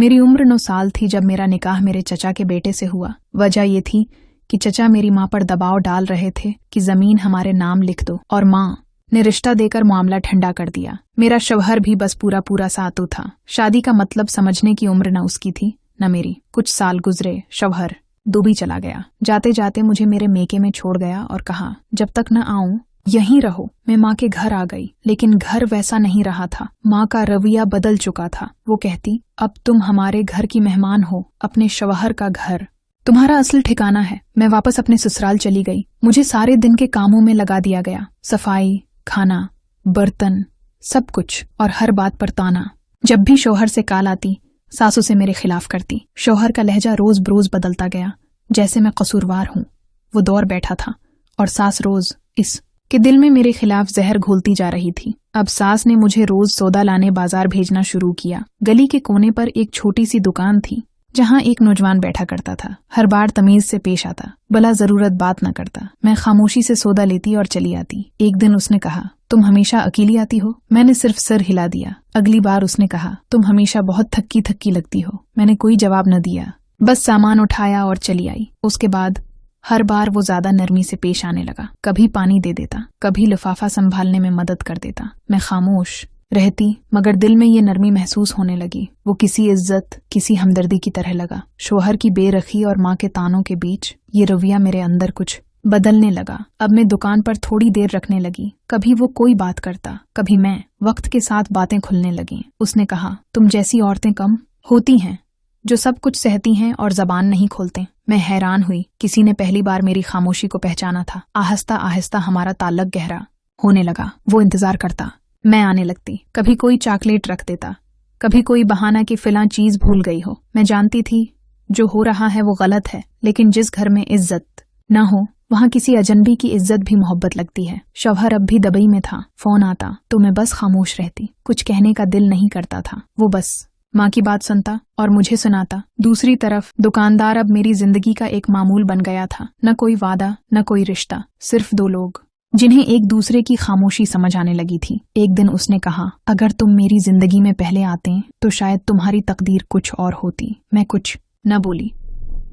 मेरी उम्र 9 साल थी जब मेरा निकाह मेरे चचा के बेटे से हुआ। वजह ये थी कि चचा मेरी माँ पर दबाव डाल रहे थे कि जमीन हमारे नाम लिख दो, और माँ ने रिश्ता देकर मामला ठंडा कर दिया। मेरा शौहर भी बस पूरा पूरा सातू था। शादी का मतलब समझने की उम्र न उसकी थी न मेरी। कुछ साल गुजरे, शौहर दुबई चला गया। जाते जाते मुझे मेरे मेके में छोड़ गया और कहा, जब तक न आऊं यहीं रहो। मैं माँ के घर आ गई, लेकिन घर वैसा नहीं रहा था। माँ का रवैया बदल चुका था। वो कहती, अब तुम हमारे घर की मेहमान हो, अपने शौहर का घर तुम्हारा असल ठिकाना है। मैं वापस अपने ससुराल चली गई। मुझे सारे दिन के कामों में लगा दिया गया, सफाई, खाना, बर्तन, सब कुछ, और हर बात पर ताना। जब भी शौहर से काल आती, सासू से मेरे खिलाफ करती। शौहर का लहजा रोज बरोज बदलता गया, जैसे मैं कसूरवार हूँ। वो दौर बैठा था और सास रोज इस के दिल में मेरे खिलाफ जहर घोलती जा रही थी। अब सास ने मुझे रोज सौदा लाने बाजार भेजना शुरू किया। गली के कोने पर एक छोटी सी दुकान थी जहाँ एक नौजवान बैठा करता था। हर बार तमीज से पेश आता, भला जरूरत बात न करता। मैं खामोशी से सौदा लेती और चली आती। एक दिन उसने कहा, तुम हमेशा अकेली आती हो? मैंने सिर्फ सर हिला दिया। अगली बार उसने कहा, तुम हमेशा बहुत थक्की थक्की लगती हो। मैंने कोई जवाब न दिया, बस सामान उठाया और चली आई। उसके बाद हर बार वो ज्यादा नरमी से पेश आने लगा। कभी पानी दे देता, कभी लिफाफा संभालने में मदद कर देता। मैं खामोश रहती, मगर दिल में ये नरमी महसूस होने लगी। वो किसी इज्जत, किसी हमदर्दी की तरह लगा। शौहर की बेरखी और माँ के तानों के बीच ये रवैया मेरे अंदर कुछ बदलने लगा। अब मैं दुकान पर थोड़ी देर रखने लगी। कभी वो कोई बात करता, कभी मैं। वक्त के साथ बातें खुलने लगी। उसने कहा, तुम जैसी औरतें कम होती हैं जो सब कुछ सहती हैं और जबान नहीं खोलते। मैं हैरान हुई। किसी ने पहली बार मेरी खामोशी को पहचाना था। आहिस्ता आहिस्ता हमारा ताल्लुक गहरा होने लगा। वो इंतजार करता, मैं आने लगती। कभी कोई चॉकलेट रख देता, कभी कोई बहाना कि फिलां चीज भूल गई हो। मैं जानती थी जो हो रहा है वो गलत है, लेकिन जिस घर में इज्जत न हो वहाँ किसी अजनबी की इज्जत भी मोहब्बत लगती है। शौहर अब भी दुबई में था। फोन आता तो मैं बस खामोश रहती। कुछ कहने का दिल नहीं करता था। वो बस माँ की बात सुनता और मुझे सुनाता। दूसरी तरफ दुकानदार अब मेरी जिंदगी का एक मामूल बन गया था। न कोई वादा, न कोई रिश्ता, सिर्फ 2 लोग जिन्हें एक दूसरे की खामोशी समझ आने लगी थी। एक दिन उसने कहा, अगर तुम मेरी जिंदगी में पहले आते तो शायद तुम्हारी तकदीर कुछ और होती। मैं कुछ न बोली,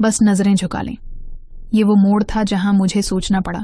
बस नजरें झुका लें। ये वो मोड़ था जहां मुझे सोचना पड़ा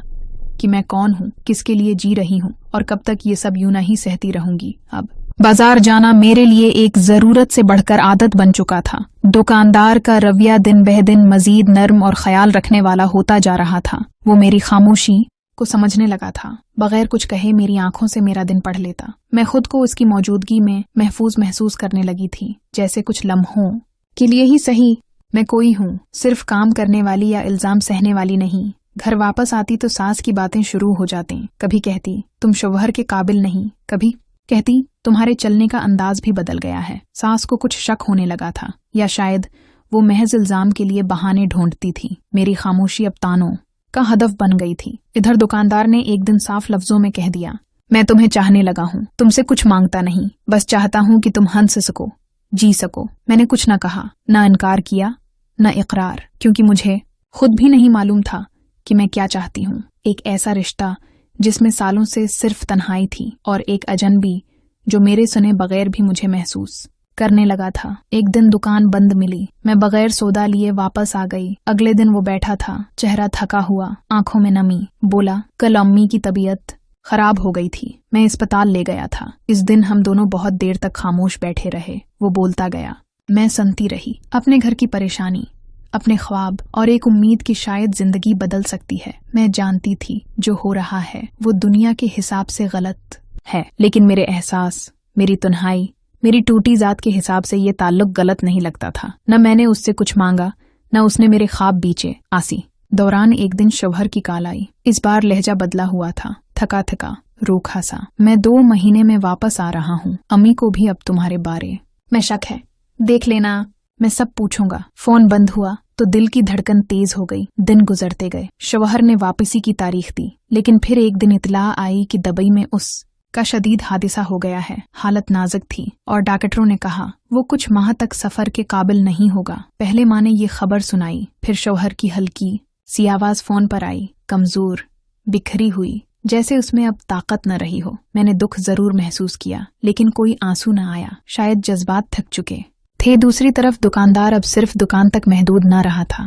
कि मैं कौन हूँ, किसके लिए जी रही हूँ, और कब तक ये सब यूं नहीं सहती रहूंगी। अब बाजार जाना मेरे लिए एक जरूरत से बढ़कर आदत बन चुका था। दुकानदार का रवैया दिन बह दिन मजीद नर्म और ख्याल रखने वाला होता जा रहा था। वो मेरी खामोशी को समझने लगा था। बगैर कुछ कहे मेरी आंखों से मेरा दिन पढ़ लेता। मैं खुद को उसकी मौजूदगी में महफूज महसूस करने लगी थी, जैसे कुछ लम्हों के लिए ही सही मैं कोई हूँ, सिर्फ काम करने वाली या इल्जाम सहने वाली नहीं। घर वापस आती तो सास की बातें शुरू हो जाती। कभी कहती, तुम शौहर के काबिल नहीं, कभी कहती, तुम्हारे चलने का अंदाज भी बदल गया है। सास को कुछ शक होने लगा था, या शायद वो महज इल्जाम के लिए बहाने ढूंढती थी। मेरी खामोशी अब तानों का हदफ बन गई थी। इधर दुकानदार ने एक दिन साफ लफ्जों में कह दिया, मैं तुम्हें चाहने लगा हूँ, तुमसे कुछ मांगता नहीं, बस चाहता हूँ कि तुम हंस सको, जी सको। मैंने कुछ न कहा, न इनकार किया, न इकरार, क्योंकि मुझे खुद भी नहीं मालूम था कि मैं क्या चाहती हूँ। एक ऐसा रिश्ता जिसमें सालों से सिर्फ तन्हाई थी, और एक अजनबी जो मेरे सुने बगैर भी मुझे महसूस करने लगा था। एक दिन दुकान बंद मिली। मैं बगैर सौदा लिए वापस आ गई। अगले दिन वो बैठा था, चेहरा थका हुआ, आंखों में नमी। बोला, कल अम्मी की तबीयत खराब हो गई थी, मैं अस्पताल ले गया था। इस दिन हम दोनों बहुत देर तक खामोश बैठे रहे। वो बोलता गया, मैं सुनती रही। अपने घर की परेशानी, अपने ख्वाब और एक उम्मीद की शायद जिंदगी बदल सकती है। मैं जानती थी जो हो रहा है वो दुनिया के हिसाब से गलत है, लेकिन मेरे एहसास, मेरी तन्हाई, मेरी टूटी जात के हिसाब से ये ताल्लुक गलत नहीं लगता था। न मैंने उससे कुछ मांगा, न उसने मेरे ख्वाब बीचे। आसी दौरान एक दिन शौहर की काल आई। इस बार लहजा बदला हुआ था, थका थका, रूखा सा। मैं 2 महीने में वापस आ रहा हूँ, अम्मी को भी अब तुम्हारे बारे में शक है, देख लेना, मैं सब पूछूंगा। फोन बंद हुआ तो दिल की धड़कन तेज हो गई। दिन गुजरते गए। शौहर ने वापसी की तारीख दी, लेकिन फिर एक दिन इत्तला आई कि दुबई में उस का शदीद हादिसा हो गया है। हालत नाजुक थी और डॉक्टरों ने कहा वो कुछ माह तक सफर के काबिल नहीं होगा। पहले माँ ने ये खबर सुनाई, फिर शौहर की हल्की सी आवाज फोन पर आई, कमजोर, बिखरी हुई, जैसे उसमें अब ताकत न रही हो। मैंने दुख जरूर महसूस किया, लेकिन कोई आंसू न आया। शायद जज्बात थक चुके थे। दूसरी तरफ दुकानदार अब सिर्फ दुकान तक महदूद न रहा था।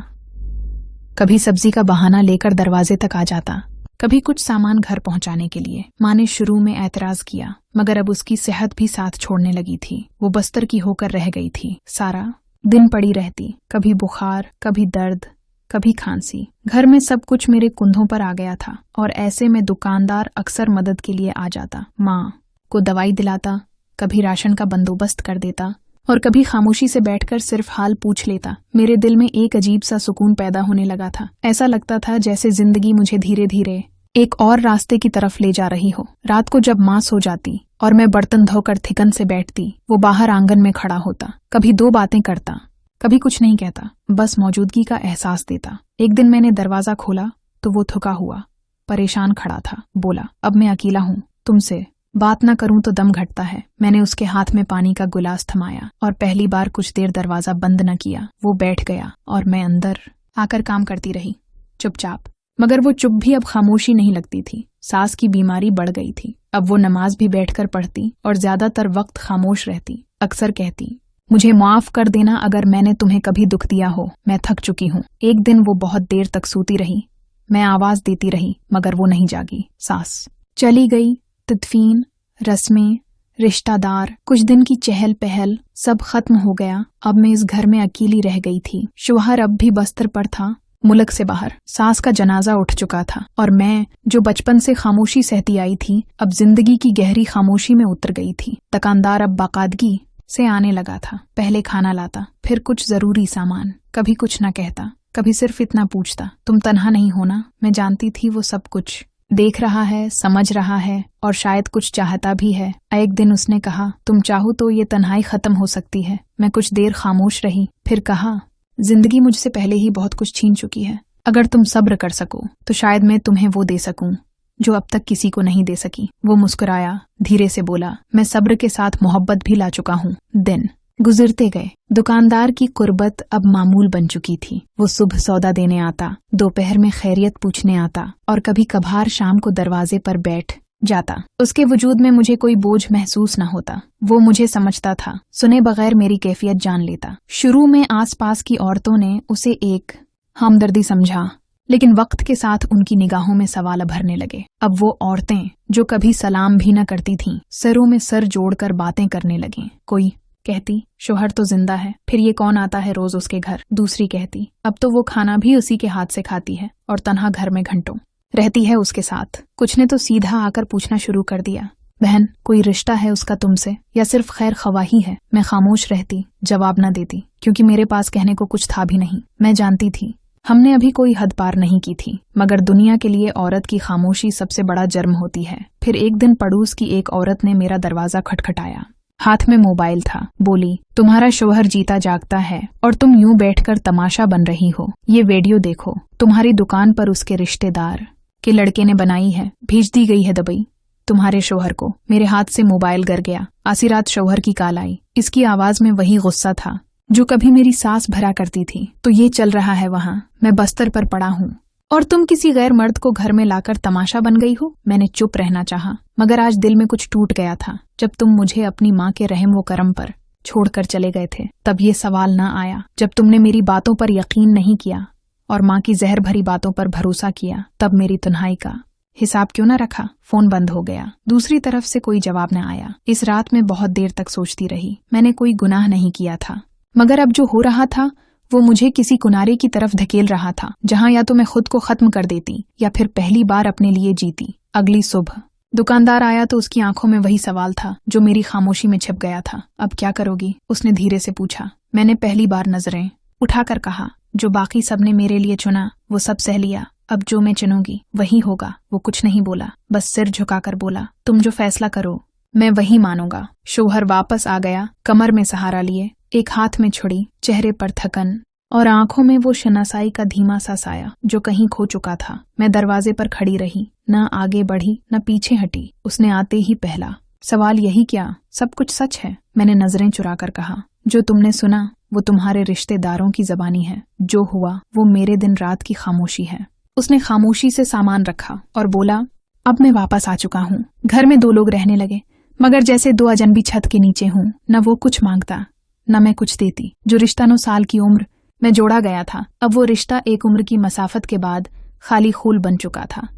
कभी सब्जी का बहाना लेकर दरवाजे तक आ जाता, कभी कुछ सामान घर पहुंचाने के लिए। माँ ने शुरू में एतराज किया, मगर अब उसकी सेहत भी साथ छोड़ने लगी थी। वो बस्तर की होकर रह गई थी। सारा दिन पड़ी रहती, कभी बुखार, कभी दर्द, कभी खांसी। घर में सब कुछ मेरे कुंधों पर आ गया था और ऐसे में दुकानदार अक्सर मदद के लिए आ जाता। माँ को दवाई दिलाता, कभी राशन का बंदोबस्त कर देता और कभी खामोशी से बैठकर सिर्फ हाल पूछ लेता। मेरे दिल में एक अजीब सा सुकून पैदा होने लगा था। ऐसा लगता था जैसे जिंदगी मुझे धीरे धीरे एक और रास्ते की तरफ ले जा रही हो। रात को जब माँ सो जाती और मैं बर्तन धोकर थिकन से बैठती, वो बाहर आंगन में खड़ा होता, कभी दो बातें करता, कभी कुछ नहीं कहता, बस मौजूदगी का एहसास देता। एक दिन मैंने दरवाजा खोला तो वो थका हुआ, परेशान खड़ा था। बोला, अब मैं अकेला हूँ, तुमसे बात ना करूं तो दम घटता है। मैंने उसके हाथ में पानी का गिलास थमाया और पहली बार कुछ देर दरवाजा बंद न किया। वो बैठ गया और मैं अंदर आकर काम करती रही, चुपचाप। मगर वो चुप भी अब खामोशी नहीं लगती थी। सास की बीमारी बढ़ गई थी। अब वो नमाज भी बैठकर पढ़ती और ज्यादातर वक्त खामोश रहती। अक्सर कहती, मुझे माफ कर देना अगर मैंने तुम्हें कभी दुख दिया हो, मैं थक चुकी हूँ। एक दिन वो बहुत देर तक सोती रही। मैं आवाज देती रही मगर वो नहीं जागी। सास चली गई। तदफीन, रस्में, रिश्तेदार, कुछ दिन की चहल पहल सब खत्म हो गया। अब मैं इस घर में अकेली रह गई थी। शौहर अब भी बस्तर पर था, मुल्क से बाहर। सास का जनाजा उठ चुका था और मैं जो बचपन से खामोशी सहती आई थी, अब जिंदगी की गहरी खामोशी में उतर गई थी। दुकानदार अब बाकायदगी से आने लगा था। पहले खाना लाता, फिर कुछ जरूरी सामान। कभी कुछ न कहता, कभी सिर्फ इतना पूछता, तुम तन्हा नहीं होना। मैं जानती थी वो सब कुछ देख रहा है, समझ रहा है और शायद कुछ चाहता भी है। एक दिन उसने कहा, तुम चाहो तो ये तन्हाई खत्म हो सकती है। मैं कुछ देर खामोश रही, फिर कहा, जिंदगी मुझसे पहले ही बहुत कुछ छीन चुकी है। अगर तुम सब्र कर सको तो शायद मैं तुम्हें वो दे सकूं जो अब तक किसी को नहीं दे सकी। वो मुस्कुराया, धीरे से बोला, मैं सब्र के साथ मोहब्बत भी ला चुका हूँ। दिन गुजरते गए। दुकानदार की कुर्बत अब मामूल बन चुकी थी। वो सुबह सौदा देने आता, दोपहर में खैरियत पूछने आता और कभी कभार शाम को दरवाजे पर बैठ जाता। उसके वजूद में मुझे कोई बोझ महसूस न होता। वो मुझे समझता था, सुने बगैर मेरी कैफियत जान लेता। शुरू में आसपास की औरतों ने उसे एक हमदर्दी समझा, लेकिन वक्त के साथ उनकी निगाहों में सवाल भरने लगे। अब वो औरतें जो कभी सलाम भी न करती थीं, सरों में सर जोड़कर बातें करने लगीं। कोई कहती, शौहर तो जिंदा है, फिर ये कौन आता है रोज उसके घर। दूसरी कहती, अब तो वो खाना भी उसी के हाथ से खाती है और तन्हा घर में घंटों रहती है उसके साथ। कुछ ने तो सीधा आकर पूछना शुरू कर दिया, बहन कोई रिश्ता है उसका तुमसे या सिर्फ खैर खवाही है। मैं खामोश रहती, जवाब न देती, क्योंकि मेरे पास कहने को कुछ था भी नहीं। मैं जानती थी हमने अभी कोई हद पार नहीं की थी, मगर दुनिया के लिए औरत की खामोशी सबसे बड़ा जर्म होती है। फिर एक दिन पड़ोस की एक औरत ने मेरा दरवाजा खटखटाया। हाथ में मोबाइल था। बोली, तुम्हारा शौहर जीता जागता है और तुम यूं बैठकर तमाशा बन रही हो। ये वीडियो देखो, तुम्हारी दुकान पर उसके रिश्तेदार के लड़के ने बनाई है, भेज दी गई है दुबई तुम्हारे शौहर को। मेरे हाथ से मोबाइल गिर गया। आसी रात शौहर की कॉल आई। इसकी आवाज में वही गुस्सा था जो कभी मेरी सास भरा करती थी। तो ये चल रहा है वहाँ, मैं बस्तर पर पड़ा हूँ और तुम किसी गैर मर्द को घर में लाकर तमाशा बन गई हो। मैंने चुप रहना चाहा, मगर आज दिल में कुछ टूट गया था। जब तुम मुझे अपनी माँ के रहम व करम पर छोड़कर चले गए थे, तब ये सवाल न आया। जब तुमने मेरी बातों पर यकीन नहीं किया और माँ की जहर भरी बातों पर भरोसा किया, तब मेरी तन्हाई का हिसाब क्यों न रखा। फोन बंद हो गया। दूसरी तरफ से कोई जवाब न आया। इस रात में बहुत देर तक सोचती रही। मैंने कोई गुनाह नहीं किया था, मगर अब जो हो रहा था वो मुझे किसी किनारे की तरफ धकेल रहा था, जहां या तो मैं खुद को खत्म कर देती या फिर पहली बार अपने लिए जीती। अगली सुबह दुकानदार आया तो उसकी आंखों में वही सवाल था जो मेरी खामोशी में छिप गया था। अब क्या करोगी, उसने धीरे से पूछा। मैंने पहली बार नजरें उठाकर कहा, जो बाकी सबने मेरे लिए चुना वो सब सह लिया, अब जो मैं चुनूंगी वही होगा। वो कुछ नहीं बोला, बस सिर झुकाकर बोला, तुम जो फैसला करो मैं वही मानूंगा। शौहर वापस आ गया, कमर में सहारा लिए, एक हाथ में छुड़ी, चेहरे पर थकन और आंखों में वो शनासाई का धीमा सा साया जो कहीं खो चुका था। मैं दरवाजे पर खड़ी रही, न आगे बढ़ी न पीछे हटी। उसने आते ही पहला सवाल यही क्या, सब कुछ सच है? मैंने नजरें चुराकर कहा, जो तुमने सुना वो तुम्हारे रिश्तेदारों की जबानी है, जो हुआ वो मेरे दिन रात की खामोशी है। उसने खामोशी से सामान रखा और बोला, अब मैं वापस आ चुका हूँ। घर में दो लोग रहने लगे, मगर जैसे दो अजनबी छत के नीचे हूँ। न वो कुछ मांगता न मैं कुछ देती। जो रिश्ता 9 साल की उम्र में जोड़ा गया था, अब वो रिश्ता एक उम्र की मसाफत के बाद खाली खूल बन चुका था।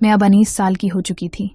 मैं अब 19 साल की हो चुकी थी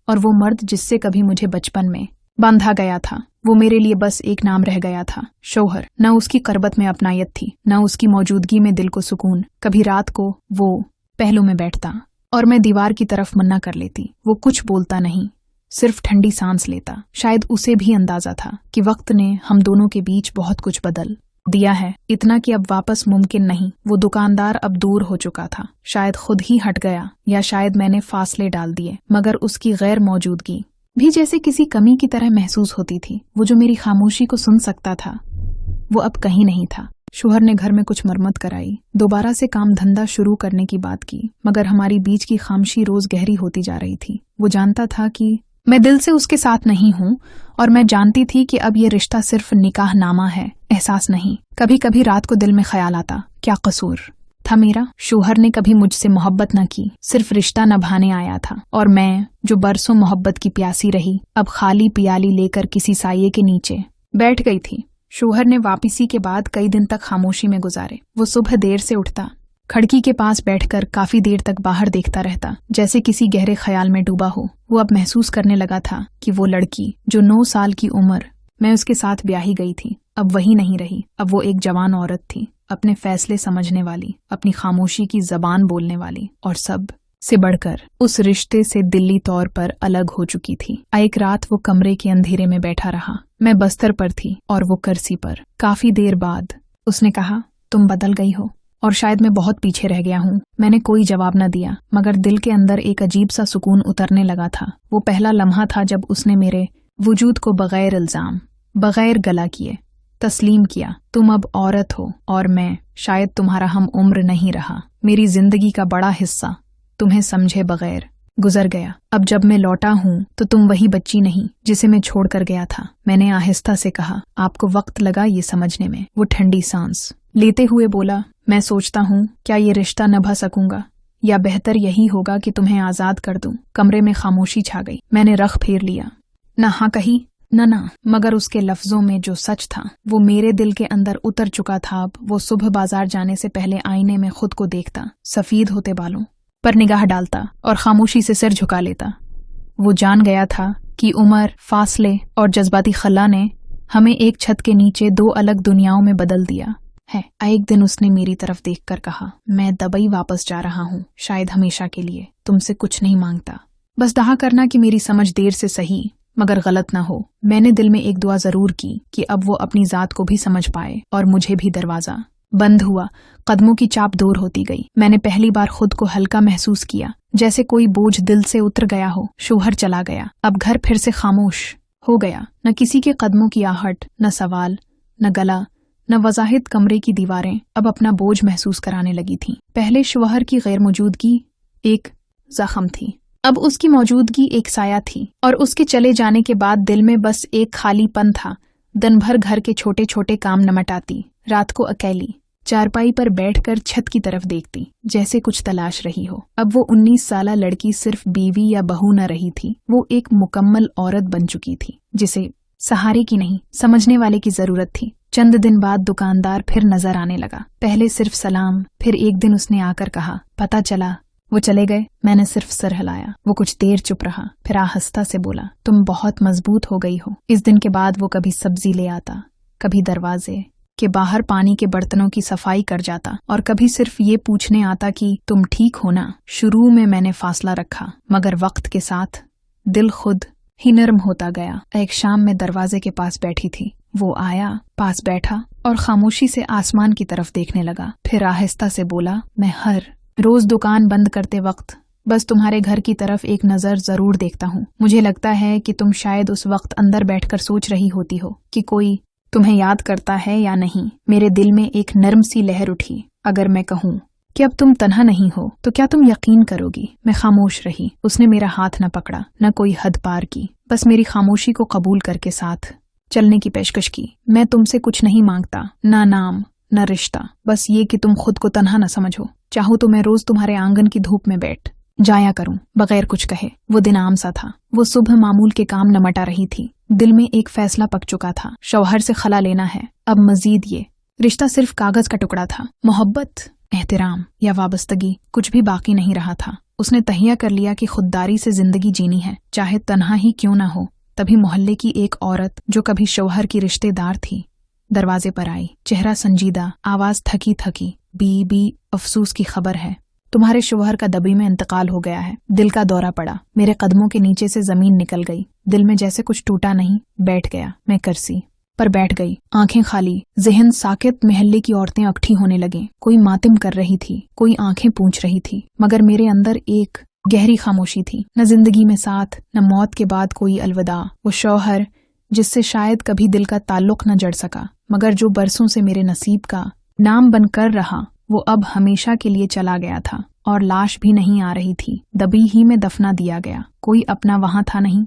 और वो मर्द जिससे कभी मुझे बचपन में बांधा गया था, वो मेरे लिए बस एक नाम रह गया था, शौहर। न उसकी करबत में अपनायत थी, न उसकी मौजूदगी में दिल को सुकून। कभी रात को वो पहलू में बैठता और मैं दीवार की तरफ मन्ना कर लेती। वो कुछ बोलता नहीं, सिर्फ ठंडी सांस लेता। शायद उसे भी अंदाजा था कि वक्त ने हम दोनों के बीच बहुत कुछ बदल दिया है, इतना कि अब वापस मुमकिन नहीं। वो दुकानदार अब दूर हो चुका था, शायद खुद ही हट गया या शायद मैंने फासले डाल दिए, मगर उसकी गैर मौजूदगी भी जैसे किसी कमी की तरह महसूस होती थी। वो जो मेरी खामोशी को सुन सकता था, वो अब कहीं नहीं था। शोहर ने घर में कुछ मरम्मत कराई, दोबारा से काम धंधा शुरू करने की बात की, मगर हमारी बीच की खामोशी रोज गहरी होती जा रही थी। वो जानता था कि मैं दिल से उसके साथ नहीं हूँ और मैं जानती थी कि अब ये रिश्ता सिर्फ निकाह नामा है, एहसास नहीं। कभी कभी रात को दिल में ख्याल आता, क्या कसूर था मेरा? शोहर ने कभी मुझसे मोहब्बत न की, सिर्फ रिश्ता निभाने आया था, और मैं जो बरसों मोहब्बत की प्यासी रही, अब खाली पियाली लेकर किसी साये के नीचे बैठ गई थी। शोहर ने वापसी के बाद कई दिन तक खामोशी में गुजारे। वो सुबह देर से उठता, खिड़की के पास बैठकर काफी देर तक बाहर देखता रहता, जैसे किसी गहरे ख्याल में डूबा हो। वो अब महसूस करने लगा था कि वो लड़की जो 9 साल की उम्र मैं उसके साथ ब्याही गई थी, अब वही नहीं रही। अब वो एक जवान औरत थी, अपने फैसले समझने वाली, अपनी खामोशी की जबान बोलने वाली, और सब से बढ़कर उस रिश्ते से दिली तौर पर अलग हो चुकी थी। एक रात वो कमरे के अंधेरे में बैठा रहा। मैं बस्तर पर थी और वो कुर्सी पर। काफी देर बाद उसने कहा, तुम बदल गई हो और शायद मैं बहुत पीछे रह गया हूँ। मैंने कोई जवाब न दिया, मगर दिल के अंदर एक अजीब सा सुकून उतरने लगा था। वो पहला लम्हा था जब उसने मेरे वजूद को बगैर इल्जाम, बगैर गला किए तस्लीम किया। तुम अब औरत हो और मैं शायद तुम्हारा हम उम्र नहीं रहा। मेरी जिंदगी का बड़ा हिस्सा तुम्हें समझे बगैर गुजर गया। अब जब मैं लौटा हूँ तो तुम वही बच्ची नहीं जिसे मैं छोड़कर गया था। मैंने आहिस्ता से कहा, आपको वक्त लगा ये समझने में। वो ठंडी सांस लेते हुए बोला, मैं सोचता हूँ क्या ये रिश्ता निभा सकूंगा, या बेहतर यही होगा कि तुम्हें आजाद कर दूं। कमरे में खामोशी छा गई। मैंने रख फेर लिया, न हाँ कही न, मगर उसके लफ्जों में जो सच था वो मेरे दिल के अंदर उतर चुका था। अब वो सुबह बाजार जाने से पहले आईने में खुद को देखता, सफेद होते बालों पर निगाह डालता और खामोशी से सिर झुका लेता। वो जान गया था कि उम्र, फासले और जज्बाती खला ने हमें एक छत के नीचे 2 अलग दुनियाओं में बदल दिया है। एक दिन उसने मेरी तरफ देखकर कहा, मैं दुबई वापस जा रहा हूँ, शायद हमेशा के लिए। तुमसे कुछ नहीं मांगता, बस दुआ करना कि मेरी समझ देर से सही मगर गलत ना हो। मैंने दिल में एक दुआ जरूर की कि अब वो अपनी जात को भी समझ पाए और मुझे भी। दरवाजा बंद हुआ, कदमों की चाप दूर होती गई। मैंने पहली बार खुद को हल्का महसूस किया, जैसे कोई बोझ दिल से उतर गया हो। शोहर चला गया, अब घर फिर से खामोश हो गया। न किसी के कदमों की आहट, न सवाल, न गला, न वजाहिद। कमरे की दीवारें अब अपना बोझ महसूस कराने लगी थीं। पहले शोहर की गैर मौजूदगी एक जख्म थी, अब उसकी मौजूदगी एक साया थी, और उसके चले जाने के बाद दिल में बस एक खालीपन था। दिन भर घर के छोटे छोटे काम निपटाती, रात को अकेली चारपाई पर बैठकर छत की तरफ देखती, जैसे कुछ तलाश रही हो। अब वो 19 साला लड़की सिर्फ बीवी या बहू न रही थी, वो एक मुकम्मल औरत बन चुकी थी, जिसे सहारे की नहीं, समझने वाले की जरूरत थी। चंद दिन बाद दुकानदार फिर नजर आने लगा। पहले सिर्फ सलाम, फिर एक दिन उसने आकर कहा, पता चला वो चले गए। मैंने सिर्फ सर हिलाया। वो कुछ देर चुप रहा, फिर आहिस्ता से बोला, तुम बहुत मजबूत हो गई हो। इस दिन के बाद वो कभी सब्जी ले आता, कभी दरवाजे के बाहर पानी के बर्तनों की सफाई कर जाता, और कभी सिर्फ ये पूछने आता कि तुम ठीक हो ना। शुरू में मैंने फासला रखा, मगर वक्त के साथ दिल खुद ही नरम होता गया। एक शाम में दरवाजे के पास बैठी थी, वो आया, पास बैठा और खामोशी से आसमान की तरफ देखने लगा। फिर आहिस्ता से बोला, मैं हर रोज दुकान बंद करते वक्त बस तुम्हारे घर की तरफ एक नजर जरूर देखता हूँ। मुझे लगता है कि तुम शायद उस वक्त अंदर बैठकर सोच रही होती हो कि कोई तुम्हें याद करता है या नहीं। मेरे दिल में एक नर्म सी लहर उठी। अगर मैं कहूँ कि अब तुम तन्हा नहीं हो तो क्या तुम यकीन करोगी? मैं खामोश रही। उसने मेरा हाथ न पकड़ा, न कोई हद पार की, बस मेरी खामोशी को कबूल करके साथ चलने की पेशकश की। मैं तुमसे कुछ नहीं मांगता, ना नाम न रिश्ता, बस ये कि तुम खुद को तन्हा न समझो। चाहो तो मैं रोज तुम्हारे आंगन की धूप में बैठ जाया करूं बगैर कुछ कहे। वो दिन आम सा था। वो सुबह मामूल के काम नमटा रही थी। दिल में एक फैसला पक चुका था, शौहर से खला लेना है। अब मजीद ये रिश्ता सिर्फ कागज का टुकड़ा था। मोहब्बत, एहतराम या वाबस्तगी कुछ भी बाकी नहीं रहा था। उसने तहिया कर लिया कि खुददारी से जिंदगी जीनी है, चाहे तन्हा ही क्यों न हो। तभी मोहल्ले की एक औरत जो कभी शौहर की रिश्तेदार थी दरवाजे पर आई। चेहरा संजीदा, आवाज थकी थकी। बी अफसोस की खबर है, तुम्हारे शौहर का दबी में इंतकाल हो गया है। दिल का दौरा पड़ा। मेरे कदमों के नीचे से जमीन निकल गई। दिल में जैसे कुछ टूटा नहीं, बैठ गया। मैं कुर्सी पर बैठ गई, आंखें खाली, जहन साकित। मोहल्ले की औरतें अकठी होने लगीं। कोई मातिम कर रही थी, कोई आंखें पूंछ रही थी, मगर मेरे अंदर एक गहरी खामोशी थी। न जिंदगी में साथ, न मौत के बाद कोई अलविदा। वो शौहर जिससे शायद कभी दिल का ताल्लुक न जड़ सका, मगर जो बरसों से मेरे नसीब का नाम बनकर रहा, वो अब हमेशा के लिए चला गया था। और लाश भी नहीं आ रही थी, दबी ही में दफना दिया गया। कोई अपना वहां था नहीं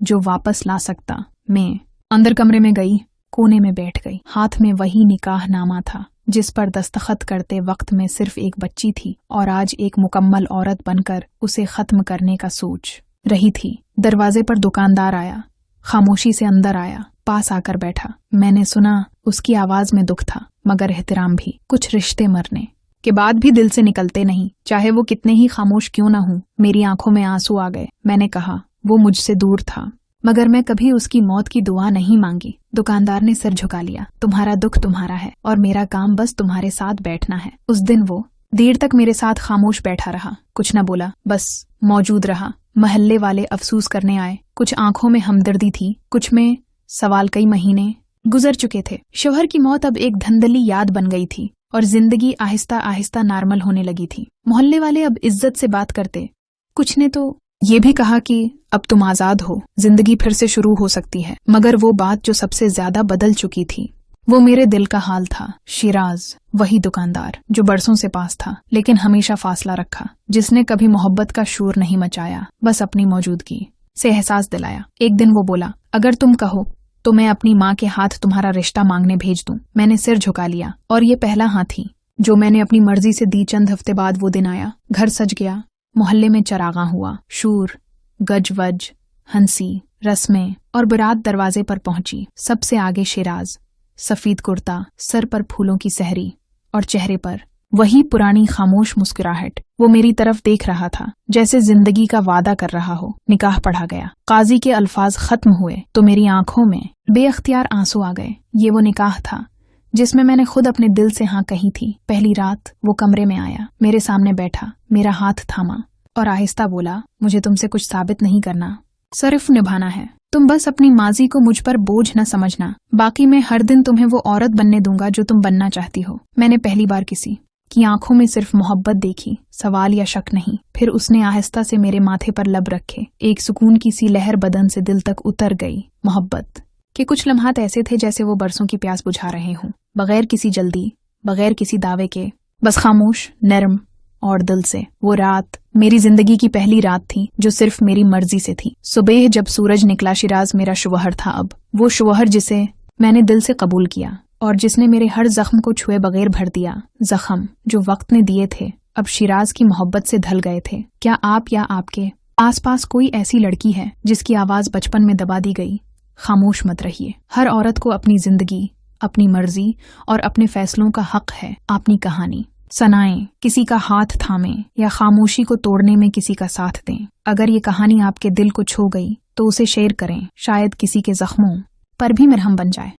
जो वापस ला सकता। मैं अंदर कमरे में गई, कोने में बैठ गई। हाथ में वही निकाह नामा था जिस पर दस्तखत करते वक्त में सिर्फ एक बच्ची थी, और आज एक मुकम्मल औरत बनकर उसे खत्म करने का सोच रही थी। दरवाजे पर दुकानदार आया, खामोशी से अंदर आया, पास आकर बैठा। मैंने सुना उसकी आवाज में दुख था, मगर एहतराम भी। कुछ रिश्ते मरने के बाद भी दिल से निकलते नहीं, चाहे वो कितने ही खामोश क्यों न हों। मेरी आंखों में आंसू आ गए। मैंने कहा, वो मुझसे दूर था, मगर मैं कभी उसकी मौत की दुआ नहीं मांगी। दुकानदार ने सिर झुका लिया। तुम्हारा दुख तुम्हारा है, और मेरा काम बस तुम्हारे साथ बैठना है। उस दिन वो देर तक मेरे साथ खामोश बैठा रहा, कुछ न बोला, बस मौजूद रहा। महल्ले वाले अफसूस करने आए। कुछ आंखों में हमदर्दी थी, कुछ में सवाल। कई महीने गुजर चुके थे। शौहर की मौत अब एक धंधली याद बन गई थी, और जिंदगी आहिस्ता आहिस्ता नॉर्मल होने लगी थी। मोहल्ले वाले अब इज्जत से बात करते। कुछ ने तो ये भी कहा कि अब तुम आजाद हो, जिंदगी फिर से शुरू हो सकती है। मगर वो बात जो सबसे ज्यादा बदल चुकी थी, वो मेरे दिल का हाल था। शिराज, वही दुकानदार जो बरसों से पास था, लेकिन हमेशा फासला रखा, जिसने कभी मोहब्बत का शोर नहीं मचाया, बस अपनी मौजूदगी से एहसास दिलाया। एक दिन वो बोला, अगर तुम कहो तो मैं अपनी माँ के हाथ तुम्हारा रिश्ता मांगने भेज दूं। मैंने सिर झुका लिया, और ये पहला हाँ थी जो मैंने अपनी मर्जी से दी। चंद हफ्ते बाद वो दिन आया। घर सज गया, मोहल्ले में चरागां हुआ, शूर, गजवज, हंसी, रस्में, और बारात दरवाजे पर पहुंची। सबसे आगे शिराज, सफेद कुर्ता, सर पर फूलों की सहरी, और चेहरे पर वही पुरानी खामोश मुस्कुराहट। वो मेरी तरफ देख रहा था जैसे जिंदगी का वादा कर रहा हो। निकाह पढ़ा गया। काजी के अल्फाज खत्म हुए तो मेरी आंखों में बेअख्तियार आंसू आ गए। ये वो निकाह था जिसमें मैंने खुद अपने दिल से हाँ कही थी। पहली रात वो कमरे में आया, मेरे सामने बैठा, मेरा हाथ थामा और आहिस्ता बोला, मुझे तुमसे कुछ साबित नहीं करना, सिर्फ निभाना है। तुम बस अपनी माजी को मुझ पर बोझ न समझना, बाकी मैं हर दिन तुम्हें वो औरत बनने दूंगा जो तुम बनना चाहती हो। मैंने पहली बार किसी की आंखों में सिर्फ मोहब्बत देखी, सवाल या शक नहीं। फिर उसने आहिस्ता से मेरे माथे पर लब रखे। एक सुकून की सी लहर बदन से दिल तक उतर गई। मोहब्बत के कुछ लम्हात ऐसे थे जैसे वो बरसों की प्यास बुझा रहे हों, बगैर किसी जल्दी, बगैर किसी दावे के, बस खामोश, नरम और दिल से। वो रात मेरी जिंदगी की पहली रात थी जो सिर्फ मेरी मर्जी से थी। सुबह जब सूरज निकला, शिराज मेरा शौहर था। अब वो शौहर जिसे मैंने दिल से कबूल किया और जिसने मेरे हर जख्म को छुए बगैर भर दिया। जख्म जो वक्त ने दिए थे अब शिराज की मोहब्बत से ढल गए थे। क्या आप या आपके आसपास कोई ऐसी लड़की है जिसकी आवाज बचपन में दबा दी गई? खामोश मत रहिए। हर औरत को अपनी जिंदगी, अपनी मर्जी और अपने फैसलों का हक है। अपनी कहानी सुनाएं, किसी का हाथ थामें या खामोशी को तोड़ने में किसी का साथ दें। अगर ये कहानी आपके दिल को छू गई तो उसे शेयर करें, शायद किसी के जख्मों पर भी मरहम बन जाए।